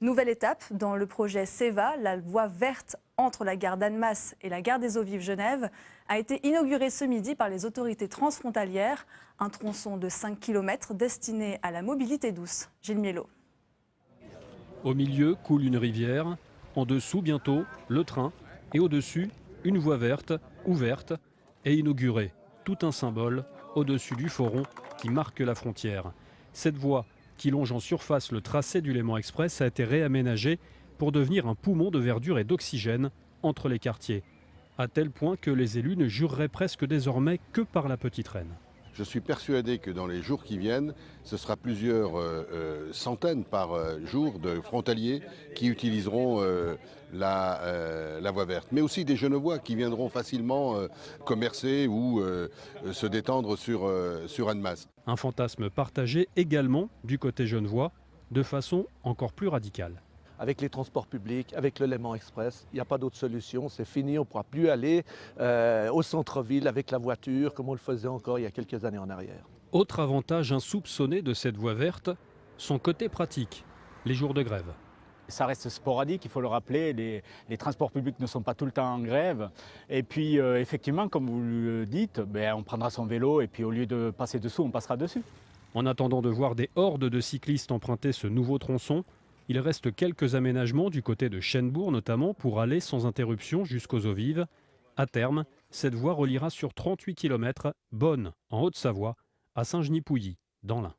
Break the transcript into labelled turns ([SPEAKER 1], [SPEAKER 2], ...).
[SPEAKER 1] Nouvelle étape dans le projet SEVA, la voie verte entre la gare d'Annemasse et la gare des Eaux-Vives-Genève a été inaugurée ce midi par les autorités transfrontalières. Un tronçon de 5 km destiné à la mobilité douce. Gilles Miellot.
[SPEAKER 2] Au milieu coule une rivière, en dessous bientôt le train et au-dessus une voie verte, ouverte et inaugurée. Tout un symbole au-dessus du foron qui marque la frontière. Cette voie qui longe en surface le tracé du Léman Express a été réaménagée pour devenir un poumon de verdure et d'oxygène entre les quartiers. À tel point que les élus ne jureraient presque désormais que par la petite reine.
[SPEAKER 3] Je suis persuadé que dans les jours qui viennent, ce sera plusieurs centaines par jour de frontaliers qui utiliseront la voie verte. Mais aussi des Genevois qui viendront facilement commercer ou se détendre sur Annemasse.
[SPEAKER 2] Un fantasme partagé également du côté genevois, de façon encore plus radicale.
[SPEAKER 4] Avec les transports publics, avec le Léman Express, il n'y a pas d'autre solution, c'est fini, on ne pourra plus aller au centre-ville avec la voiture comme on le faisait encore il y a quelques années en arrière.
[SPEAKER 2] Autre avantage insoupçonné de cette voie verte, son côté pratique, les jours de grève.
[SPEAKER 5] Ça reste sporadique, il faut le rappeler, les transports publics ne sont pas tout le temps en grève. Et puis effectivement, comme vous le dites, on prendra son vélo et puis au lieu de passer dessous, on passera dessus.
[SPEAKER 2] En attendant de voir des hordes de cyclistes emprunter ce nouveau tronçon, il reste quelques aménagements du côté de Chênebourg notamment pour aller sans interruption jusqu'aux Eaux-Vives. À terme, cette voie reliera sur 38 km Bonne en Haute-Savoie à Saint-Genis-Pouilly dans l'Ain.